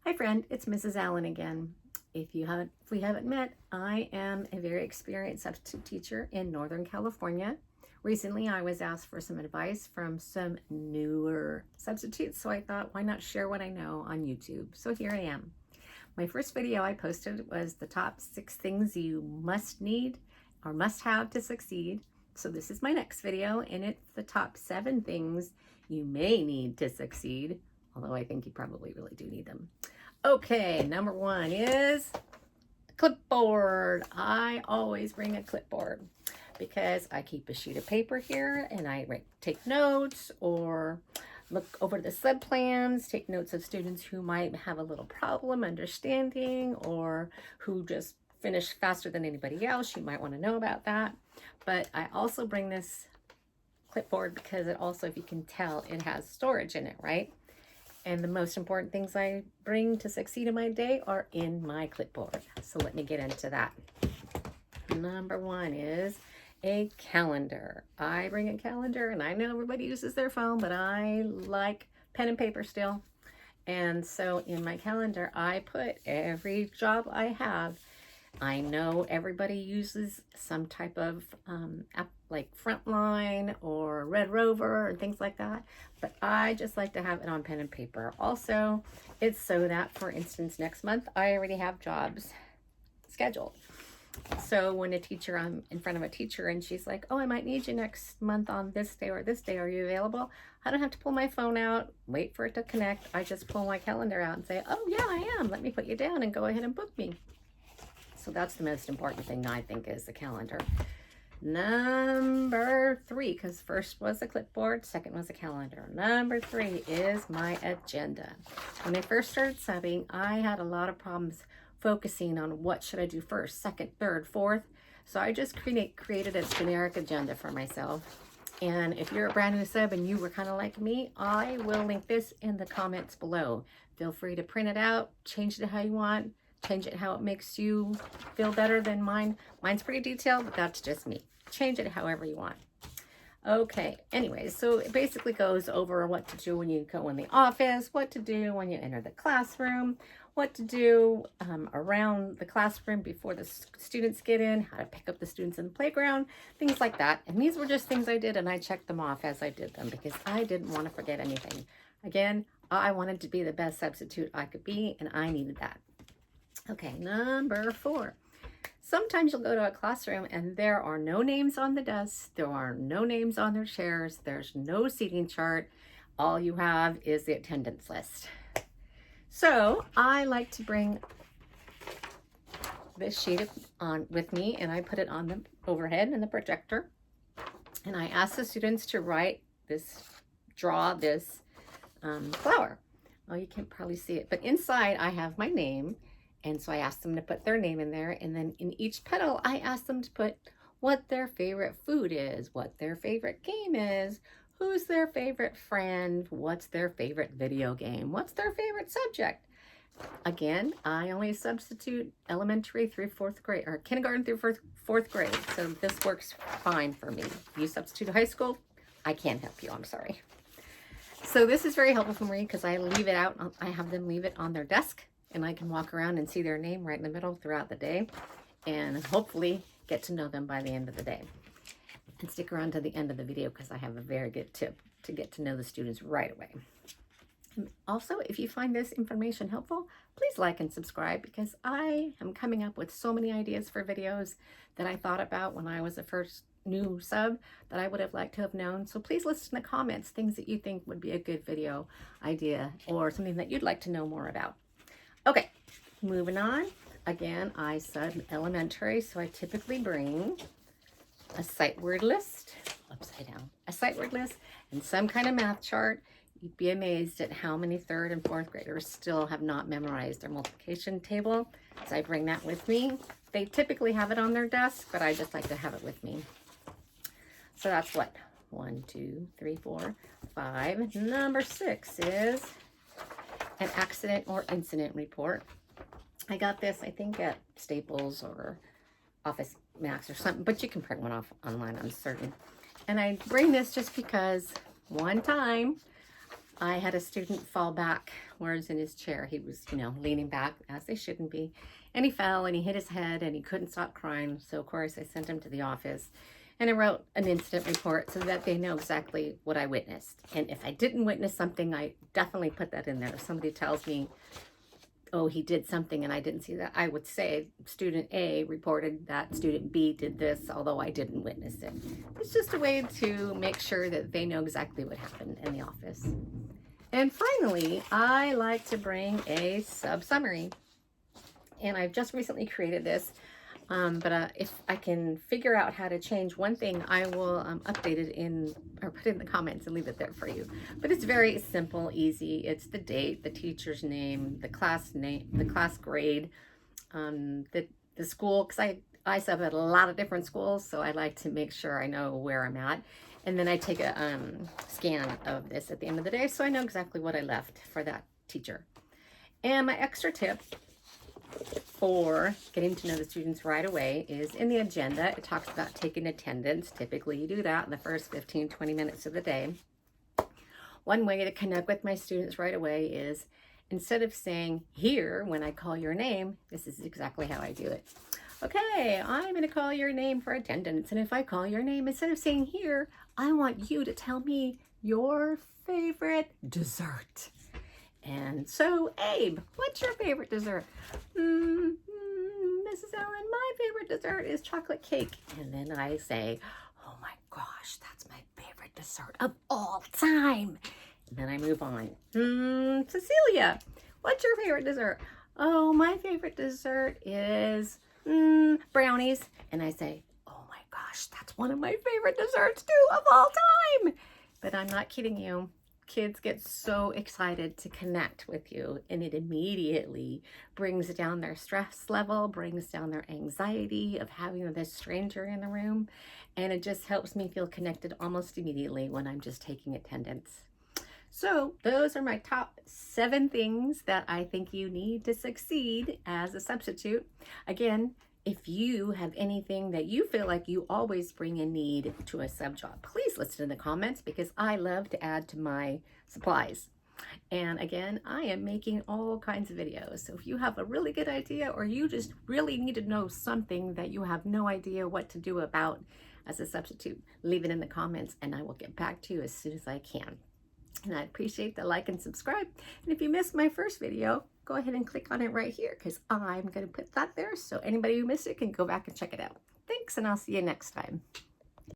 Hi friend, it's Mrs. Allen again. If we haven't met, I am a very experienced substitute teacher in Northern California. Recently, I was asked for some advice from some newer substitutes, so I thought, why not share what I know on YouTube? So here I am. My first video I posted was the top 6 things you must need or must have to succeed. So this is my next video, and it's the top 7 things you may need to succeed, although I think you probably really do need them. Okay, number 1 is a clipboard. I always bring a clipboard because I keep a sheet of paper here and I take notes or look over the subplans, take notes of students who might have a little problem understanding or who just finished faster than anybody else. You might want to know about that. But I also bring this clipboard because it also, if you can tell, it has storage in it, right? And the most important things I bring to succeed in my day are in my clipboard. So let me get into that. Number 1 is a calendar. I bring a calendar, and I know everybody uses their phone, but I like pen and paper still. And so in my calendar, I put every job I have. I know everybody uses some type of app like Frontline or Red Rover and things like that, but I just like to have it on pen and paper. Also, it's so that, for instance, next month I already have jobs scheduled. So when I'm in front of a teacher and she's like, oh, I might need you next month on this day or this day, are you available? I don't have to pull my phone out, wait for it to connect. I just pull my calendar out and say, oh yeah, I am. Let me put you down and go ahead and book me. So that's the most important thing, I think, is the calendar. Number 3, because first was a clipboard, second was a calendar. Number 3 is my agenda. When I first started subbing, I had a lot of problems focusing on what should I do first, second, third, fourth. So I just created a generic agenda for myself. And if you're a brand new sub and you were kind of like me, I will link this in the comments below. Feel free to print it out, change it how you want. Change it how it makes you feel better than mine. Mine's pretty detailed, but that's just me. Change it however you want. Okay, anyways, so it basically goes over what to do when you go in the office, what to do when you enter the classroom, what to do around the classroom before the students get in, how to pick up the students in the playground, things like that. And these were just things I did, and I checked them off as I did them because I didn't want to forget anything. Again, I wanted to be the best substitute I could be, and I needed that. Okay, number 4. Sometimes you'll go to a classroom and there are no names on the desks. There are no names on their chairs. There's no seating chart. All you have is the attendance list. So I like to bring this sheet on with me, and I put it on the overhead and the projector. And I ask the students to draw this flower. Oh, you can't probably see it, but inside I have my name. And so I asked them to put their name in there. And then in each petal, I asked them to put what their favorite food is, what their favorite game is, who's their favorite friend, what's their favorite video game, what's their favorite subject. Again, I only substitute elementary through 4th grade, or kindergarten through 4th grade. So this works fine for me. If you substitute high school, I can't help you, I'm sorry. So this is very helpful for me because I leave it out. I have them leave it on their desk, and I can walk around and see their name right in the middle throughout the day and hopefully get to know them by the end of the day. And stick around to the end of the video because I have a very good tip to get to know the students right away. And also, if you find this information helpful, please like and subscribe because I am coming up with so many ideas for videos that I thought about when I was a first new sub that I would have liked to have known. So please list in the comments things that you think would be a good video idea or something that you'd like to know more about. Okay, moving on. Again, I sub elementary, so I typically bring a sight word list, upside down, a sight word list, and some kind of math chart. You'd be amazed at how many 3rd and 4th graders still have not memorized their multiplication table. So I bring that with me. They typically have it on their desk, but I just like to have it with me. So that's what? 1, 2, 3, 4, 5. Number 6 is an accident or incident report. I got this, I think, at Staples or Office Max or something, but you can print one off online, I'm certain. And I bring this just because one time I had a student fall backwards in his chair. He was, leaning back as they shouldn't be. And he fell and he hit his head and he couldn't stop crying. So, of course, I sent him to the office and I wrote an incident report so that they know exactly what I witnessed. And if I didn't witness something, I definitely put that in there. If somebody tells me, oh, he did something and I didn't see that, I would say student A reported that student B did this, although I didn't witness it. It's just a way to make sure that they know exactly what happened in the office. And finally, I like to bring a sub-summary. And I've just recently created this, but if I can figure out how to change one thing, I will update it or put it in the comments and leave it there for you. But it's very simple, easy. It's the date, the teacher's name, the class grade, the school, because I sub at a lot of different schools, so I like to make sure I know where I'm at. And then I take a scan of this at the end of the day so I know exactly what I left for that teacher. And my extra tip for getting to know the students right away is in the agenda. It talks about taking attendance. Typically you do that in the first 15-20 minutes of the day. One way to connect with my students right away is instead of saying here when I call your name, this is exactly how I do it. Okay, I'm going to call your name for attendance. And if I call your name, instead of saying here, I want you to tell me your favorite dessert. And so, Abe, what's your favorite dessert? Mrs. Allen, my favorite dessert is chocolate cake. And then I say, oh my gosh, that's my favorite dessert of all time. And then I move on. Cecilia, what's your favorite dessert? Oh, my favorite dessert is brownies. And I say, oh my gosh, that's one of my favorite desserts too of all time. But I'm not kidding you. Kids get so excited to connect with you, and it immediately brings down their stress level, brings down their anxiety of having this stranger in the room, and it just helps me feel connected almost immediately when I'm just taking attendance. So those are my top 7 things that I think you need to succeed as a substitute. Again, if you have anything that you feel like you always bring a need to a sub job, please list it in the comments because I love to add to my supplies. And again, I am making all kinds of videos. So if you have a really good idea or you just really need to know something that you have no idea what to do about as a substitute, leave it in the comments and I will get back to you as soon as I can. And I appreciate the like and subscribe. And if you missed my first video, go ahead and click on it right here because I'm going to put that there so anybody who missed it can go back and check it out. Thanks, and I'll see you next time.